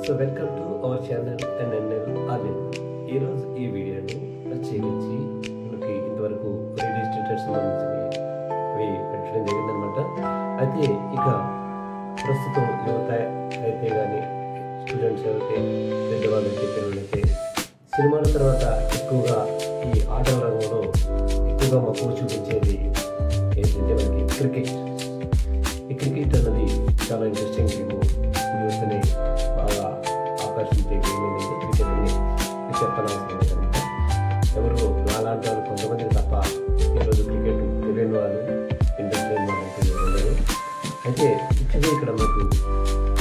So welcome to our channel NNL RN. ఈరోజు ఈ వీడియోని ప్రత్యేకించి మనకి ఇంతవరకు రియల్ ఎస్టేట్ సంబంధించినవి పెట్టడం జరిగిందనమాట. అయితే ఇక ప్రస్తుతం యువత అయితే కానీ స్టూడెంట్స్ అయితే పెద్దవాళ్ళైతే పిల్లలైతే సినిమాల తర్వాత ఎక్కువగా ఈ ఆటల రంగంలో ఎక్కువగా మక్కువ చూపించేది ఏంటంటే మనకి క్రికెట్. ఈ క్రికెట్ అన్నది చాలా ఇంట్రెస్టింగ్ గేమ్. యూత్ని బాగా ఆకర్షించే గేమ్ ఏంటంటే క్రికెట్ అని చెప్పనవసరం లేదన్నమాట. ఎవరు నాలాంటి వాళ్ళు కొంతమంది తప్ప ఈరోజు క్రికెట్ తెలియని వాళ్ళు ఇంట్రెస్ట్ లేని వాళ్ళు అంటే ఉండరు. అయితే ముఖ్యంగా ఇక్కడ మనకు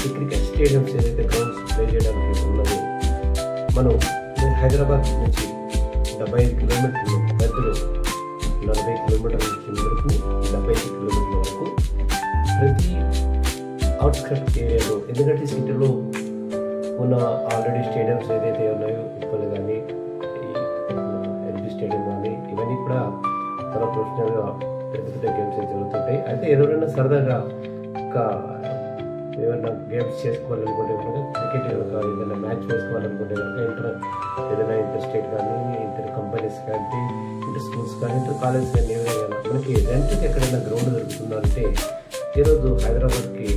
ఈ క్రికెట్ స్టేడియంస్ ఏదైతే గ్రౌండ్స్ ప్లే చేయడానికి ఉన్నది, మనం హైదరాబాద్ నుంచి 75 కిలోమీటర్లు పెద్దలు 40 కిలోమీటర్ల నుంచి వరకు 75 కిలోమీటర్ల వరకు ప్రతి అవుట్స్కట్ ఏరియాలో, ఎందుకంటే సిటీలో ఉన్న ఆల్రెడీ స్టేడియంస్ ఏదైతే ఉన్నాయో ఉప్పల్ కానీ ఎల్బీ స్టేడియం కానీ ఇవన్నీ కూడా చాలా ప్రొఫెషనల్గా పెద్ద పెద్ద గేమ్స్ జరుగుతుంటాయి. అయితే ఎవరైనా సరదాగా ఏమైనా గేమ్స్ చేసుకోవాలనుకుంటే కనుక క్రికెట్ ఏదైనా మ్యాచ్ వేసుకోవాలనుకుంటే కనుక ఏదైనా ఇంటర్ స్టేట్ కానీ ఇంటర్ కంపెనీస్ కానీ ఇంటర్ స్కూల్స్ కానీ ఇంటర్ కాలేజ్ కానీ ఏదైనా మనకి రెంట్కి ఎక్కడైనా గ్రౌండ్ దొరుకుతుందంటే ఈరోజు హైదరాబాద్కి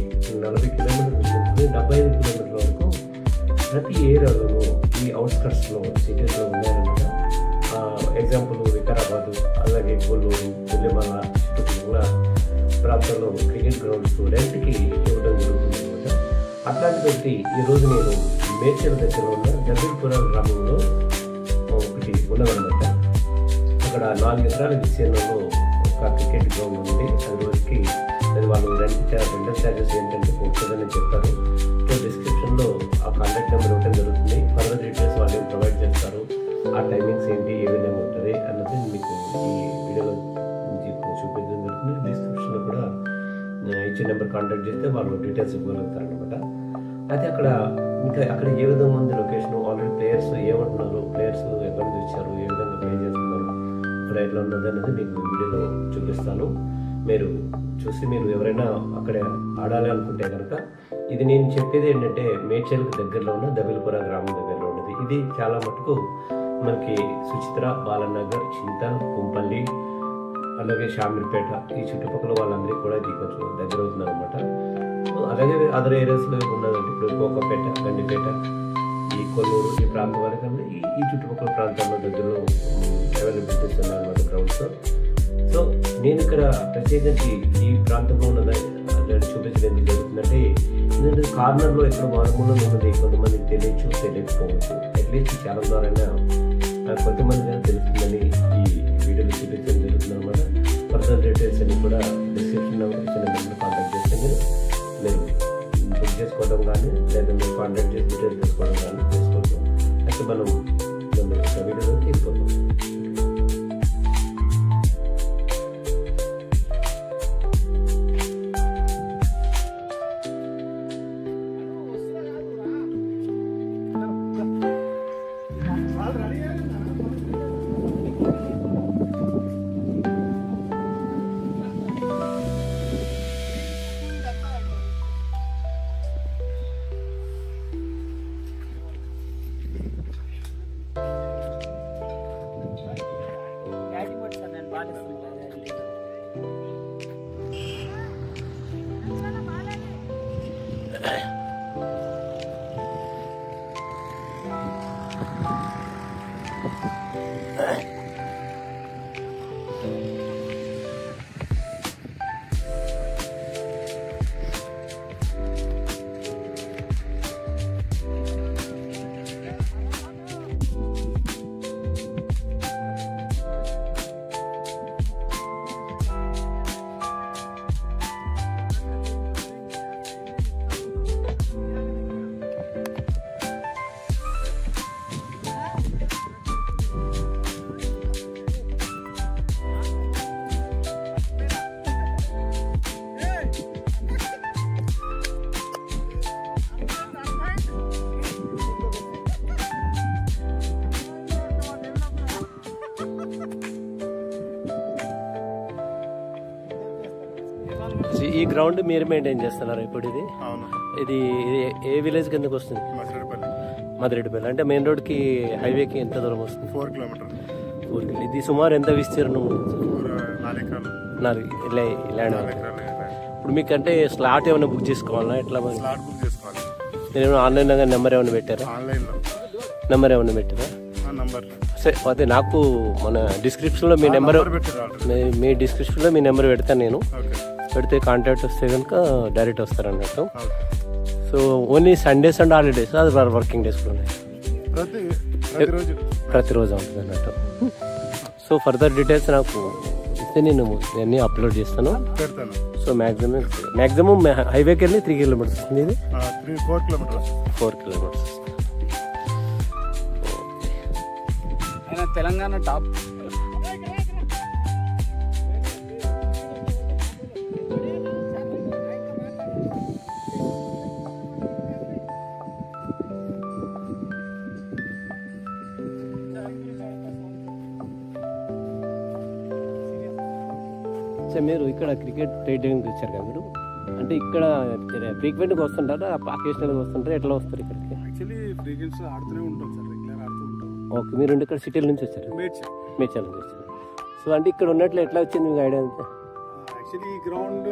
40 కిలోమీటర్ల నుంచి 75 కిలోమీటర్ల వరకు ప్రతి ఏరియాలోనూ ఈ అవుట్స్కట్స్లో సిటీస్లో ఉన్నాయన్నమాట. ఎగ్జాంపుల్ వికారాబాదు, అలాగే కొల్లూరు, పుల్లిమల చుట్టుపక్కల ప్రాంతాల్లో క్రికెట్ గ్రౌండ్స్ రెంట్కి ఇవ్వడం జరుగుతుంది అనమాట. అట్లాంటి వ్యక్తి ఈరోజు నేను మేడ్చల్ దగ్గర ఉన్న జబీల్పురం గ్రామంలో ఒకటి ఉన్నదన్నమాట. అక్కడ 4 ఎకరాల విస్తీర్ణంలో ఒక క్రికెట్ గ్రౌండ్ ఉంది. అది రోజుకి వాళ్ళు రెండర్ ఛార్జెస్ ఏంటంటే పోతుందని చెప్తారు. సో డిస్క్రిప్షన్లో ఆ కాంటాక్ట్ నెంబర్ ఇవ్వడం జరుగుతుంది. ఫర్దర్ డీటెయిల్స్ వాళ్ళు ప్రొవైడ్ చేస్తారు. ఆ టైమింగ్స్ ఏంటి, ఏ విధంగా ఉంటుంది అన్నది మీకు ఈ వీడియోలో చూపించడం జరుగుతుంది. డిస్క్రిప్షన్లో కూడా ఇచ్చే నెంబర్ కాంటాక్ట్ చేస్తే వాళ్ళు డీటెయిల్స్ ఇవ్వగలుగుతారు అనమాట. అయితే అక్కడ ఏ విధంగా ఉంది లొకేషన్, ఆల్రెడీ ప్లేయర్స్ ఏమంటున్నారు, ప్లేయర్స్ ఎక్కడ నుంచి వచ్చారు, ఏ విధంగా ప్లే చేస్తున్నారు, ఇక్కడ ఎట్లా ఉన్నది అన్నది మీకు వీడియోలో చూపిస్తాను. మీరు చూసి మీరు ఎవరైనా అక్కడ ఆడాలి అనుకుంటే కనుక, ఇది నేను చెప్పేది ఏంటంటే మేడ్చల్కి దగ్గరలో ఉన్న దబిల్పుర గ్రామం దగ్గరలో ఉన్నది. ఇది చాలా మటుకు మనకి సుచిత్ర, బాలనగర్, చింతల్, కుంపల్లి, అలాగే షామీర్పేట ఈ చుట్టుపక్కల వాళ్ళందరికీ కూడా ఇది కొంచెం దగ్గర అవుతుంది అనమాట. అలాగే అదర్ ఏరియాస్లో ఉన్నదంటే ఇప్పుడు కోకపేట, గండిపేట, ఈ కొల్లూరు ఈ ప్రాంతం వరకు ఈ చుట్టుపక్కల ప్రాంతాల్లో దగ్గరలో అవైలబిలిటీస్ ఉన్నాయన్నమాట గ్రౌండ్స్. సో నేను ఇక్కడ ప్రత్యేకించి ఈ ప్రాంతంలో ఉన్నది చూపించడం ఎందుకు జరుగుతుందంటే, ఎందుకంటే కార్నర్లో ఎక్కడ మారుమూలలో ఉన్నది కొంతమందికి తెలియచ్చు, తెలియకపోవచ్చు. అట్లీస్ట్ చాలా ద్వారైనా కొంతమంది తెలుస్తుందని ఈ వీడియోలో చూపించడం జరుగుతుంది అనమాట. ఫర్దర్ డీటెయిల్స్ అన్ని కూడా డిస్క్రిప్షన్లో ఇచ్చిన నెంబర్ కాంటాక్ట్ చేస్తే మీరు బుక్ చేసుకోవడం కానీ లేదా మీరు కాంటాక్ట్ చేసి డీటెయిల్స్ తీసుకోవడం కానీ చేసుకోవచ్చు. అయితే మనం వీడియోలో తీసుకుంటాం. ఈ గ్రౌండ్ మీరు మెయింటైన్ చేస్తున్నారు ఇప్పుడు? ఇది ఏ విలేజ్ కిందకి వస్తుంది? మదిరెడ్డిపల్లి. అంటే మెయిన్ రోడ్కి హైవేకి ఎంత దూరం వస్తుంది? 4 కిలోమీటర్. ఇది సుమారు ఎంత విస్తీర్ణం? 4 ల్యాండ్. ఇప్పుడు మీకంటే స్లాట్ ఏమైనా బుక్ చేసుకోవాలా ఎట్లా? నేను ఆన్లైన్లో నెంబర్ ఏమైనా పెట్టారా? నెంబర్ ఏమైనా పెట్టారా? సరే, అదే నాకు మన డిస్క్రిప్షన్లో మీ నెంబర్ పెడతాను నేను. పెడితే కాంటాక్ట్ వస్తే కనుక డైరెక్ట్ వస్తారు అన్నట్టు. So only Sundays and holidays అది వర్కింగ్ డేస్ కూడా ఉన్నాయి? ప్రతిరోజు ఉంటుంది అన్నట్టు. సో ఫర్దర్ డీటెయిల్స్ నాకు ఇస్తే నేను ఇవన్నీ అప్లోడ్ చేస్తాను. సో మ్యాక్సిమం హైవేకి వెళ్ళి 3 కిలోమీటర్స్ వస్తుంది. ఇది 4 కిలోమీటర్స్. తెలంగాణ టాప్. మీరు ఇక్కడ క్రికెట్ ట్రైనింగ్ వచ్చారు కదా మీరు? అంటే ఇక్కడ ఫ్రీక్వెంట్గా వస్తుంటారా, అకేషనల్గా వస్తుంటారా, ఎట్లా వస్తారు ఇక్కడికి? యాక్చువల్లీ ఫ్రీక్వెంట్స్ ఆడుతూనే ఉంటాం సార్, రెగ్యులర్ ఆడుతూ ఉంటాం. ఓకే, మీరు ఇక్కడ సిటీల నుంచి వచ్చారు? మేడ్చల్ నుంచి వచ్చారు. సో అంటే ఇక్కడ ఉన్నట్లు ఎట్లా వచ్చింది మీకు ఐడియా అంతా? యాక్చువల్లీ ఈ గ్రౌండ్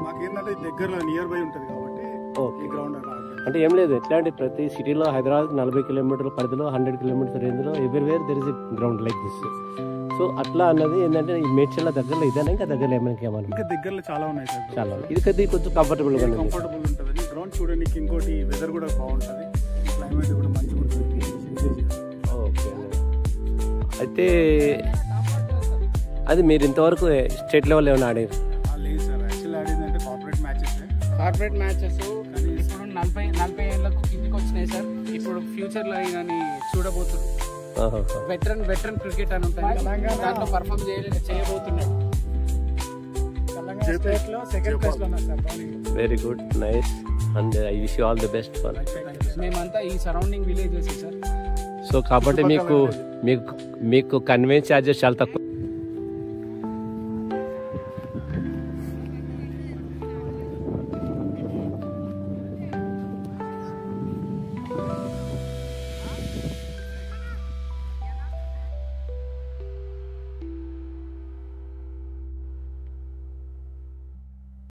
మాకేంటంటే దగ్గరలో నియర్ బై ఉంటుంది కాబట్టి ఓకే గ్రౌండ్ అంటే ఏం లేదు. ఎట్లా అంటే ప్రతి సిటీలో హైదరాబాద్ 40 కిలోమీటర్ల పరిధిలో 100 కిలోమీటర్స్ రేంజ్లో everywhere there is a ground like this. So అట్లా అన్నది ఏంటంటే ఈ మేడ్చల్ దగ్గరలో ఇదేనా ఇంకా దగ్గరలో ఏమైనా ఇంకా దగ్గరలో చాలా ఉన్నాయి సార్. చాలా ఇది కొద్దిగా కొంచెం కంఫర్టబుల్గా ఉంటుంది. గ్రౌండ్ చూడడానికి ఇంకోటి వెదర్ కూడా బాగుంటుంది, క్లైమేట్ కూడా మంచిగా ఉంటుంది. ఓకే, అయితే అది మీరు ఇంతవరకు స్టేట్ లెవెల్ ఏమైనా ఆడారు? లేదు సార్, యాక్చువల్లీ ఆడింది అంటే కార్పొరేట్ మ్యాచెస్ కానీ ఇప్పుడు 40 ఏళ్ళకు కిందికి వచ్చినాయి సార్. ఇప్పుడు ఫ్యూచర్లో కానీ చూడబోతున్నారు. వెటరన్ క్రికెట్ అని ఉంటుంది, దాంట్లో పర్ఫామ్ చేయబోతున్నాడు. Very good, nice, and I wish you all the best for. మేమంతా ఈ సరౌండింగ్ విలేజెస్ సార్. సో కాబట్టి మీకు కన్వెన్స్ ఛార్జెస్ చాలా తక్కువ.